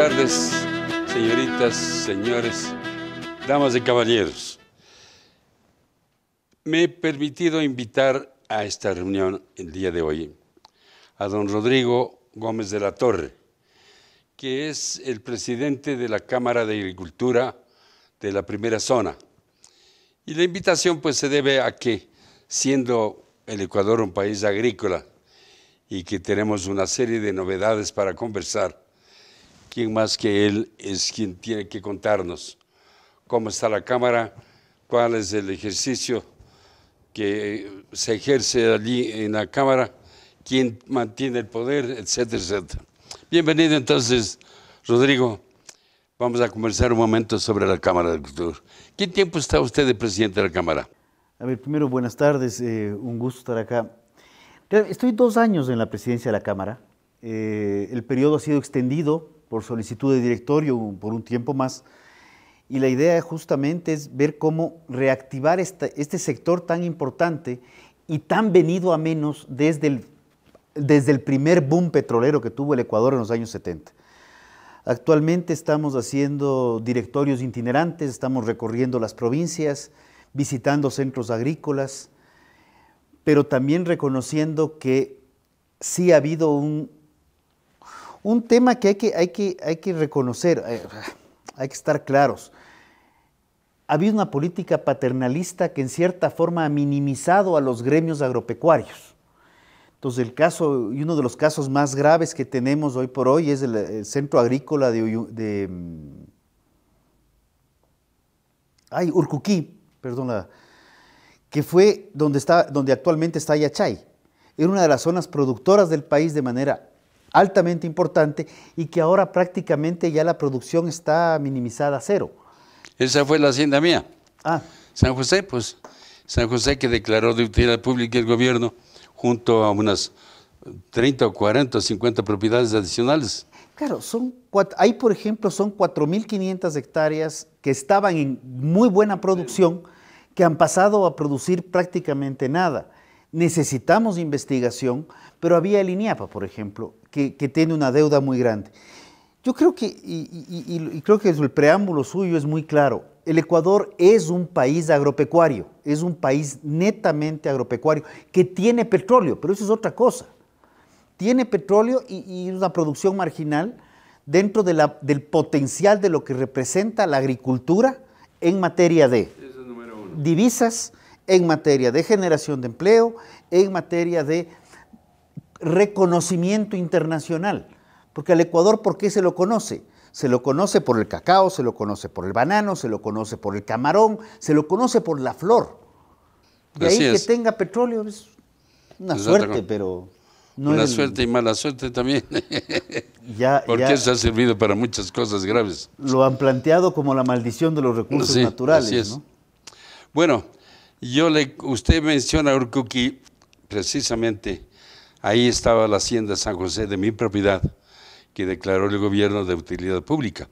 tardes, señoritas, señores, damas y caballeros. Me he permitido invitar a esta reunión el día de hoy a don Rodrigo Gómez de la Torre, que es el presidente de la Cámara de Agricultura de la primera zona. Y la invitación pues se debe a que, siendo el Ecuador un país agrícola y que tenemos una serie de novedades para conversar, ¿quién más que él es quien tiene que contarnos cómo está la Cámara, cuál es el ejercicio que se ejerce allí en la Cámara, quién mantiene el poder, etcétera, etcétera? Bienvenido entonces, Rodrigo. Vamos a conversar un momento sobre la Cámara de Agricultura. ¿Qué tiempo está usted de presidente de la Cámara? A ver, primero, buenas tardes, un gusto estar acá. Estoy 2 años en la presidencia de la Cámara. El periodo ha sido extendido por solicitud de directorio por un tiempo más, y la idea justamente es ver cómo reactivar este sector tan importante y tan venido a menos desde el primer boom petrolero que tuvo el Ecuador en los años 70. Actualmente estamos haciendo directorios itinerantes, estamos recorriendo las provincias, visitando centros agrícolas, pero también reconociendo que sí ha habido un tema que hay que reconocer, hay que estar claros. Ha habido una política paternalista que en cierta forma ha minimizado a los gremios agropecuarios. Entonces uno de los casos más graves que tenemos hoy por hoy es el centro agrícola de Urcuquí, perdón, que fue donde actualmente está Yachay. Era una de las zonas productoras del país de manera altamente importante y que ahora prácticamente ya la producción está minimizada a cero. Esa fue la hacienda mía. Ah. San José, pues, San José, que declaró de utilidad pública el gobierno junto a unas 30 o 40 o 50 propiedades adicionales. Claro, ahí por ejemplo son 4.500 hectáreas que estaban en muy buena producción, que han pasado a producir prácticamente nada. Necesitamos investigación, pero había el INIAPA, por ejemplo, que tiene una deuda muy grande. Yo creo que, y creo que el preámbulo suyo es muy claro, el Ecuador es un país agropecuario, es un país netamente agropecuario, que tiene petróleo, pero eso es otra cosa. Tiene petróleo y una producción marginal dentro del potencial de lo que representa la agricultura en materia de divisas, en materia de generación de empleo, en materia de reconocimiento internacional. Porque al Ecuador, ¿por qué se lo conoce? Se lo conoce por el cacao, se lo conoce por el banano, se lo conoce por el camarón, se lo conoce por la flor. De ahí que tenga petróleo es una suerte, pero no es... Una suerte y mala suerte también. Porque eso ha servido para muchas cosas graves. Lo han planteado como la maldición de los recursos naturales, así es. ¿no? Bueno, usted menciona Urcuquí, precisamente ahí estaba la hacienda San José de mi propiedad, que declaró el gobierno de utilidad pública.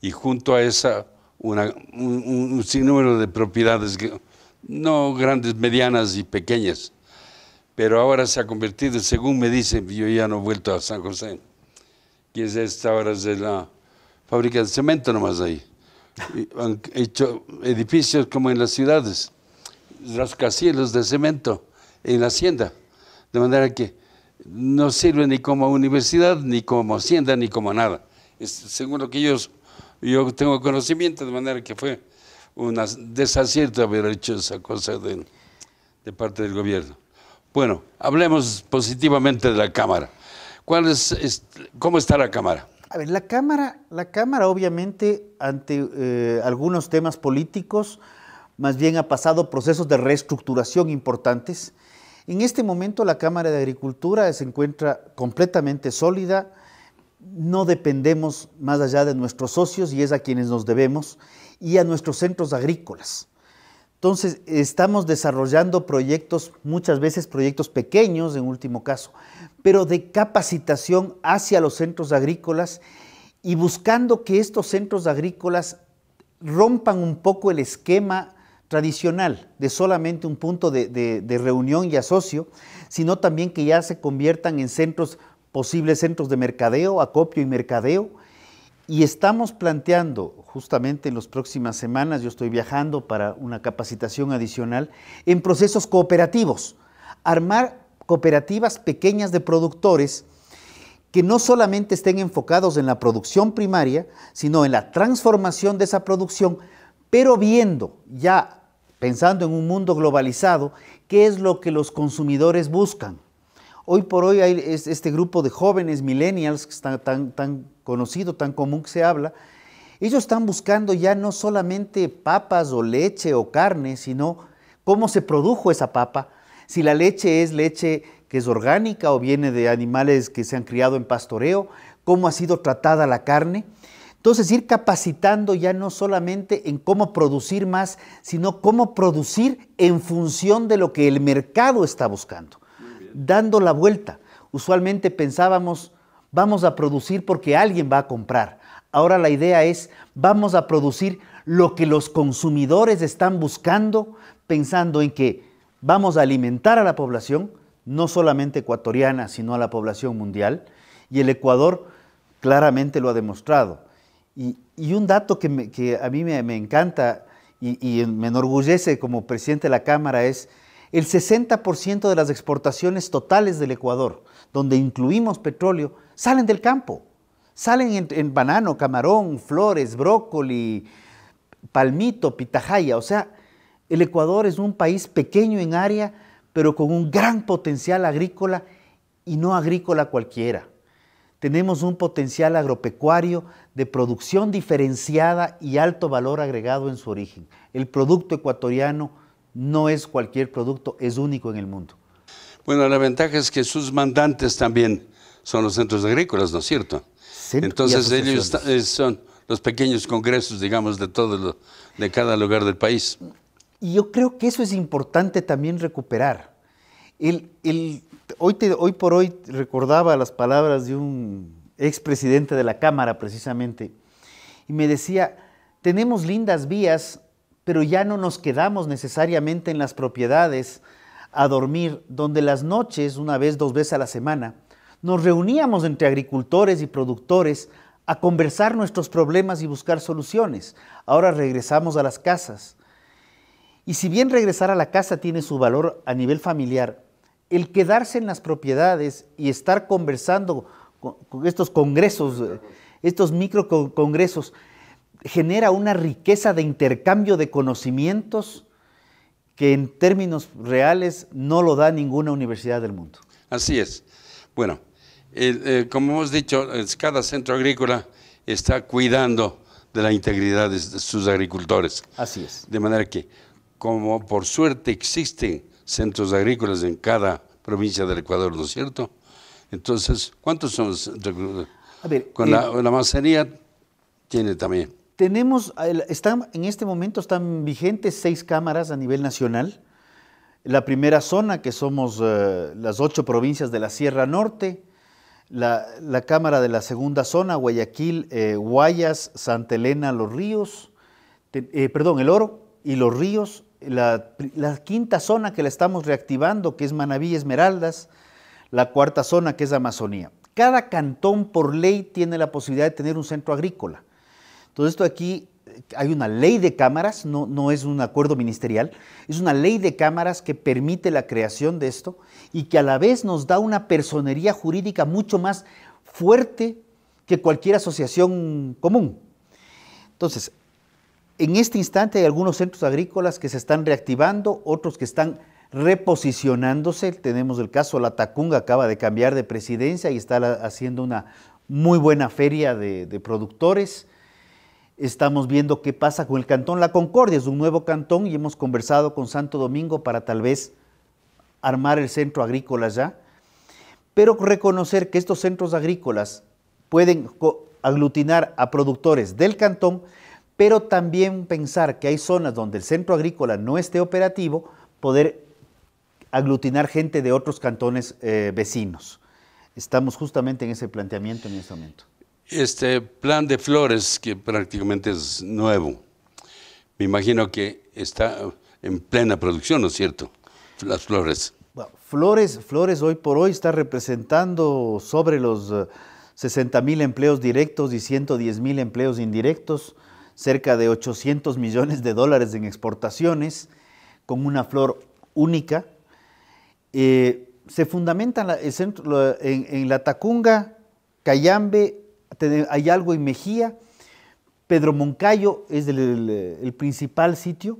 Y junto a esa, un sinnúmero de propiedades, no grandes, medianas y pequeñas. Pero ahora se ha convertido, según me dicen, yo ya no he vuelto a San José, que es esta ahora de la fábrica de cemento nomás ahí. Han hecho edificios como en las ciudades, rascacielos de cemento en la hacienda, de manera que no sirve ni como universidad, ni como hacienda, ni como nada. Según lo que yo tengo conocimiento, de manera que fue un desacierto haber hecho esa cosa de parte del gobierno. Bueno, hablemos positivamente de la Cámara. ¿Cómo está la Cámara? A ver, la Cámara obviamente ante algunos temas políticos, más bien ha pasado procesos de reestructuración importantes. En este momento la Cámara de Agricultura se encuentra completamente sólida, no dependemos más allá de nuestros socios y es a quienes nos debemos, y a nuestros centros agrícolas. Entonces estamos desarrollando proyectos, muchas veces proyectos pequeños en último caso, pero de capacitación hacia los centros agrícolas y buscando que estos centros agrícolas rompan un poco el esquema tradicional de solamente un punto de reunión y asocio, sino también que ya se conviertan en posibles centros de mercadeo, acopio y mercadeo, Y estamos planteando, justamente en las próximas semanas, yo estoy viajando para una capacitación adicional, en procesos cooperativos, armar cooperativas pequeñas de productores que no solamente estén enfocados en la producción primaria, sino en la transformación de esa producción, pero viendo, ya pensando en un mundo globalizado, qué es lo que los consumidores buscan. Hoy por hoy hay este grupo de jóvenes millennials que está tan conocido, tan común que se habla. Ellos están buscando ya no solamente papas o leche o carne, sino cómo se produjo esa papa, si la leche es leche que es orgánica o viene de animales que se han criado en pastoreo, cómo ha sido tratada la carne. Entonces ir capacitando ya no solamente en cómo producir más, sino cómo producir en función de lo que el mercado está buscando, dando la vuelta. Usualmente pensábamos, vamos a producir porque alguien va a comprar. Ahora la idea es, vamos a producir lo que los consumidores están buscando, pensando en que vamos a alimentar a la población, no solamente ecuatoriana, sino a la población mundial, y el Ecuador claramente lo ha demostrado. Y un dato que a mí me encanta y me enorgullece como presidente de la Cámara es el 60% de las exportaciones totales del Ecuador, donde incluimos petróleo, salen del campo. Salen en banano, camarón, flores, brócoli, palmito, pitahaya. O sea, el Ecuador es un país pequeño en área, pero con un gran potencial agrícola y no agrícola cualquiera. Tenemos un potencial agropecuario de producción diferenciada y alto valor agregado en su origen. El producto ecuatoriano no es cualquier producto, es único en el mundo. Bueno, la ventaja es que sus mandantes también son los centros agrícolas, ¿no es cierto? Entonces ellos son los pequeños congresos, digamos, de cada lugar del país. Y yo creo que eso es importante también recuperar. Hoy por hoy recordaba las palabras de un expresidente de la Cámara precisamente, y me decía, tenemos lindas vías, pero ya no nos quedamos necesariamente en las propiedades a dormir, donde las noches, una vez, 2 veces a la semana, nos reuníamos entre agricultores y productores a conversar nuestros problemas y buscar soluciones. Ahora regresamos a las casas. Y si bien regresar a la casa tiene su valor a nivel familiar, el quedarse en las propiedades y estar conversando con estos congresos, estos microcongresos, genera una riqueza de intercambio de conocimientos que en términos reales no lo da ninguna universidad del mundo. Así es. Bueno, como hemos dicho, cada centro agrícola está cuidando de la integridad de sus agricultores. Así es. De manera que, como por suerte existen centros agrícolas en cada provincia del Ecuador, ¿no es cierto? Entonces, ¿cuántos son los centros agrícolas? A ver, con la Amazonía tiene también. Tenemos, en este momento están vigentes 6 cámaras a nivel nacional. La primera zona, que somos las 8 provincias de la Sierra Norte, la cámara de la segunda zona, Guayaquil, Guayas, Santa Elena, Los Ríos, El Oro y Los Ríos. La quinta zona que la estamos reactivando, que es Manabí, Esmeraldas. La cuarta zona, que es Amazonía. Cada cantón por ley tiene la posibilidad de tener un centro agrícola. Todo esto aquí, hay una ley de cámaras, no es un acuerdo ministerial, es una ley de cámaras que permite la creación de esto y que a la vez nos da una personería jurídica mucho más fuerte que cualquier asociación común. Entonces, en este instante hay algunos centros agrícolas que se están reactivando, otros que están reposicionándose. Tenemos el caso La Tacunga, acaba de cambiar de presidencia y está haciendo una muy buena feria de productores. Estamos viendo qué pasa con el Cantón La Concordia, es un nuevo cantón y hemos conversado con Santo Domingo para tal vez armar el centro agrícola ya, pero reconocer que estos centros agrícolas pueden aglutinar a productores del cantón, pero también pensar que hay zonas donde el centro agrícola no esté operativo, poder aglutinar gente de otros cantones vecinos. Estamos justamente en ese planteamiento en este momento. Este plan de flores, que prácticamente es nuevo, me imagino que está en plena producción, ¿no es cierto? Las flores. Bueno, flores hoy por hoy está representando sobre los 60.000 empleos directos y 110.000 empleos indirectos, cerca de 800 millones de dólares en exportaciones, con una flor única. Se fundamenta en La Tacunga, Cayambe, hay algo en Mejía, Pedro Moncayo es el principal sitio.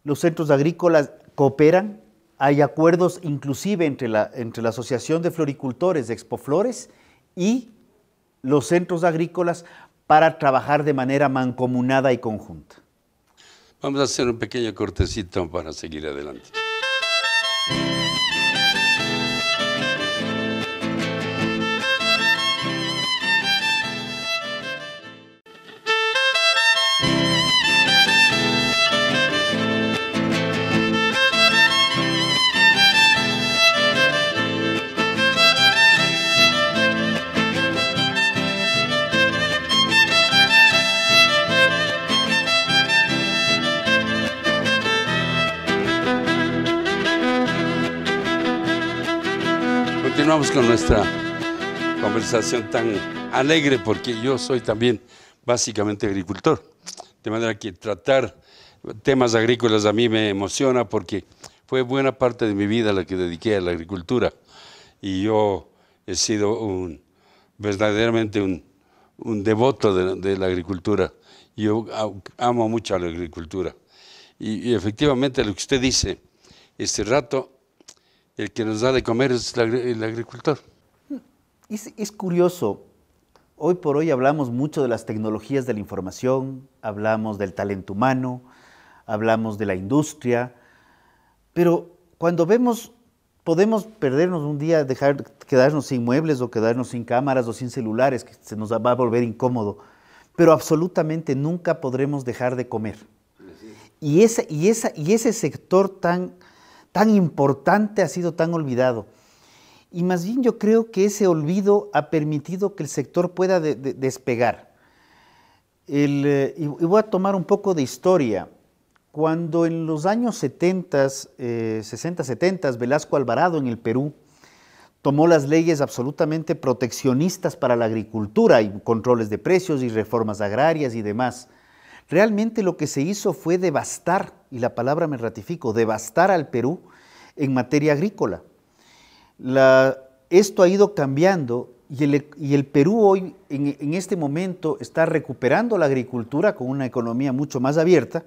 Los centros agrícolas cooperan, hay acuerdos inclusive entre la Asociación de Floricultores de Expoflores y los centros agrícolas para trabajar de manera mancomunada y conjunta. Vamos a hacer un pequeño cortecito para seguir adelante. Continuamos con nuestra conversación tan alegre porque yo soy también básicamente agricultor. De manera que tratar temas agrícolas a mí me emociona porque fue buena parte de mi vida la que dediqué a la agricultura. Y yo he sido verdaderamente un devoto de la agricultura. Yo amo mucho a la agricultura. Y efectivamente lo que usted dice, este rato, el que nos da de comer es el agricultor. Es curioso, hoy por hoy hablamos mucho de las tecnologías de la información, hablamos del talento humano, hablamos de la industria, pero cuando vemos, podemos perdernos un día, quedarnos sin muebles o quedarnos sin cámaras o sin celulares, que se nos va a volver incómodo, pero absolutamente nunca podremos dejar de comer. Y ese sector tan importante ha sido tan olvidado. Y más bien yo creo que ese olvido ha permitido que el sector pueda despegar. Y voy a tomar un poco de historia. Cuando en los años 60, 70, Velasco Alvarado en el Perú tomó las leyes absolutamente proteccionistas para la agricultura, y controles de precios y reformas agrarias y demás, realmente lo que se hizo fue devastar, y la palabra me ratifico, devastar al Perú en materia agrícola. Esto ha ido cambiando y el Perú hoy, en este momento, está recuperando la agricultura con una economía mucho más abierta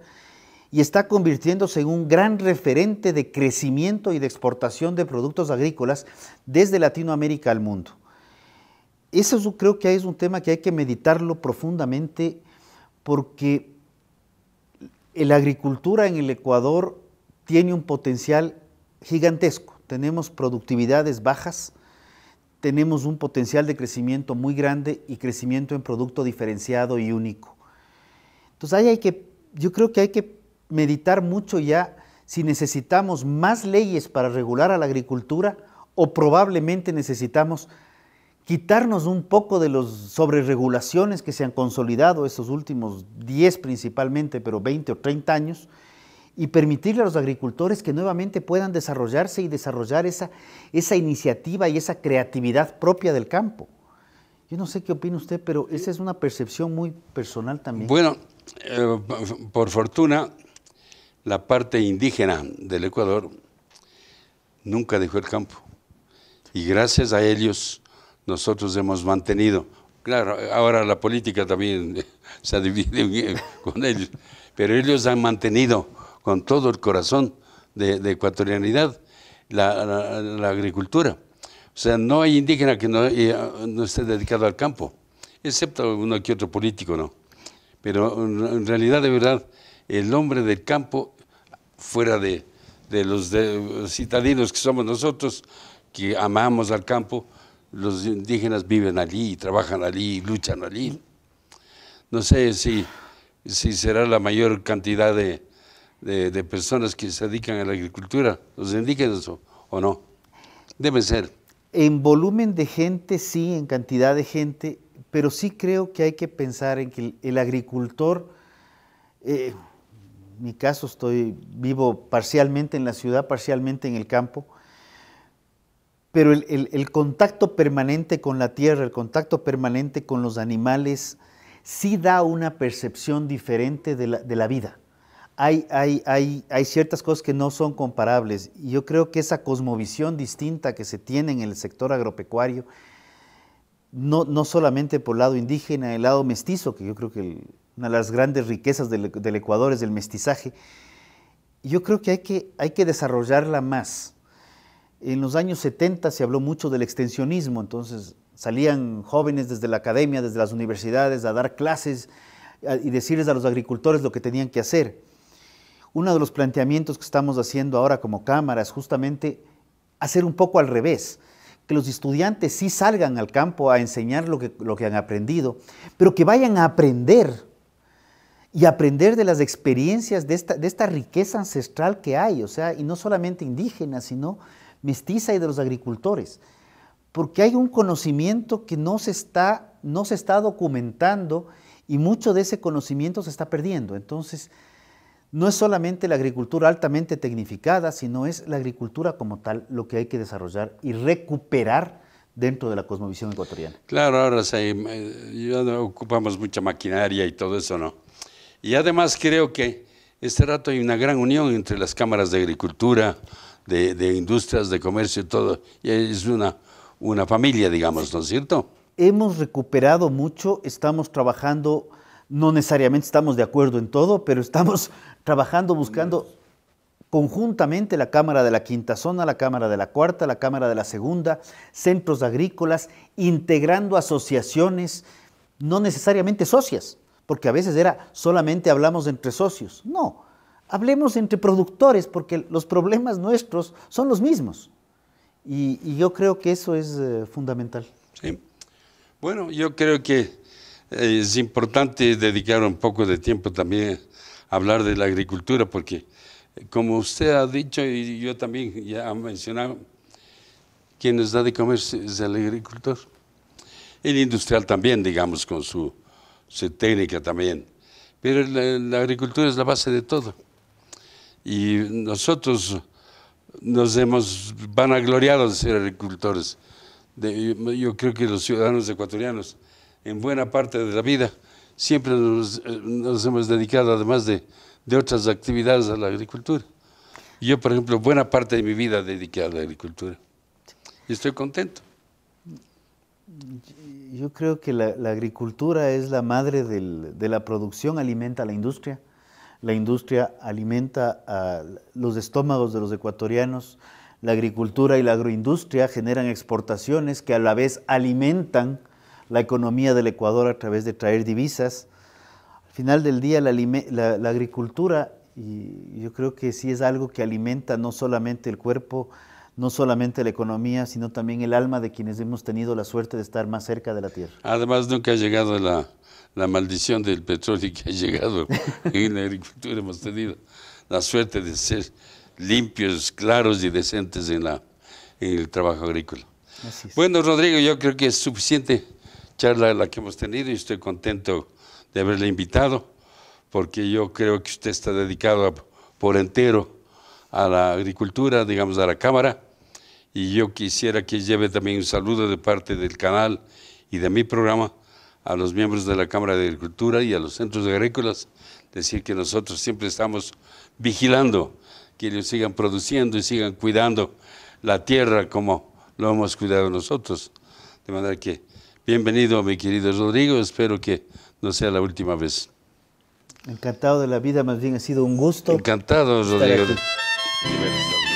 y está convirtiéndose en un gran referente de crecimiento y de exportación de productos agrícolas desde Latinoamérica al mundo. Eso yo creo que es un tema que hay que meditarlo profundamente porque la agricultura en el Ecuador tiene un potencial gigantesco. Tenemos productividades bajas, tenemos un potencial de crecimiento muy grande y crecimiento en producto diferenciado y único. Entonces yo creo que hay que meditar mucho ya si necesitamos más leyes para regular a la agricultura o probablemente necesitamos quitarnos un poco de las sobreregulaciones que se han consolidado estos últimos 10 principalmente, pero 20 o 30 años, y permitirle a los agricultores que nuevamente puedan desarrollarse y desarrollar esa iniciativa y esa creatividad propia del campo. Yo no sé qué opina usted, pero esa es una percepción muy personal también. Bueno, por fortuna, la parte indígena del Ecuador nunca dejó el campo. Y gracias a ellos nosotros hemos mantenido. Claro, ahora la política también se ha dividido con ellos, pero ellos han mantenido con todo el corazón de ecuatorianidad la agricultura. O sea, no hay indígena que no esté dedicado al campo, excepto uno que otro político, ¿no? Pero en realidad, de verdad, el hombre del campo, fuera de los citadinos que somos nosotros, que amamos al campo, los indígenas viven allí, trabajan allí, luchan allí. No sé si será la mayor cantidad de personas que se dedican a la agricultura, los indígenas o no. Debe ser. En volumen de gente, sí, en cantidad de gente, pero sí creo que hay que pensar en que el agricultor, en mi caso vivo parcialmente en la ciudad, parcialmente en el campo, pero el contacto permanente con la tierra, el contacto permanente con los animales, sí da una percepción diferente de la vida. Hay ciertas cosas que no son comparables, y yo creo que esa cosmovisión distinta que se tiene en el sector agropecuario, no solamente por el lado indígena, el lado mestizo, que yo creo que una de las grandes riquezas del Ecuador es el mestizaje, yo creo que hay que desarrollarla más. En los años 70 se habló mucho del extensionismo, entonces salían jóvenes desde la academia, desde las universidades, a dar clases y decirles a los agricultores lo que tenían que hacer. Uno de los planteamientos que estamos haciendo ahora como Cámara es justamente hacer un poco al revés, que los estudiantes sí salgan al campo a enseñar lo que han aprendido, pero que vayan a aprender y aprender de las experiencias de esta riqueza ancestral que hay, o sea, y no solamente indígena, sino mestiza y de los agricultores, porque hay un conocimiento que no se está documentando y mucho de ese conocimiento se está perdiendo. Entonces, no es solamente la agricultura altamente tecnificada, sino es la agricultura como tal lo que hay que desarrollar y recuperar dentro de la cosmovisión ecuatoriana. Claro, ahora sí, ya no ocupamos mucha maquinaria y todo eso, ¿no? Y además creo que este rato hay una gran unión entre las cámaras de agricultura, de industrias, de comercio y todo. Y es una familia, digamos, ¿no es cierto? Hemos recuperado mucho, estamos trabajando, no necesariamente estamos de acuerdo en todo, pero estamos trabajando, buscando conjuntamente la Cámara de la Quinta Zona, la Cámara de la Cuarta, la Cámara de la Segunda, centros agrícolas, integrando asociaciones, no necesariamente socias, porque a veces era solamente hablamos entre socios. No, hablemos entre productores, porque los problemas nuestros son los mismos. Y yo creo que eso es fundamental. Sí. Bueno, yo creo que es importante dedicar un poco de tiempo también a hablar de la agricultura, porque como usted ha dicho y yo también ya he mencionado, quien nos da de comer es el agricultor. El industrial también, digamos, con su técnica también. Pero la agricultura es la base de todo. Y nosotros nos hemos vanagloriado de ser agricultores. Yo creo que los ciudadanos ecuatorianos, en buena parte de la vida, siempre nos hemos dedicado, además de otras actividades, a la agricultura. Yo, por ejemplo, buena parte de mi vida dediqué a la agricultura. Y estoy contento. Yo creo que la agricultura es la madre de la producción, alimenta a la industria alimenta a los estómagos de los ecuatorianos, la agricultura y la agroindustria generan exportaciones que a la vez alimentan la economía del Ecuador a través de traer divisas. Al final del día la agricultura, y yo creo que sí es algo que alimenta no solamente el cuerpo, no solamente la economía, sino también el alma de quienes hemos tenido la suerte de estar más cerca de la tierra. Además, nunca ha llegado la maldición del petróleo que ha llegado en la agricultura. Hemos tenido la suerte de ser limpios, claros y decentes en el trabajo agrícola. Así es. Bueno, Rodrigo, yo creo que es suficiente charla la que hemos tenido y estoy contento de haberle invitado, porque yo creo que usted está dedicado por entero a la agricultura, digamos, a la Cámara, y yo quisiera que lleve también un saludo de parte del canal y de mi programa a los miembros de la Cámara de Agricultura y a los centros agrícolas, decir que nosotros siempre estamos vigilando que ellos sigan produciendo y sigan cuidando la tierra como lo hemos cuidado nosotros. De manera que, bienvenido, mi querido Rodrigo, espero que no sea la última vez. Encantado de la vida, más bien ha sido un gusto. Encantado, Rodrigo. Estar aquí.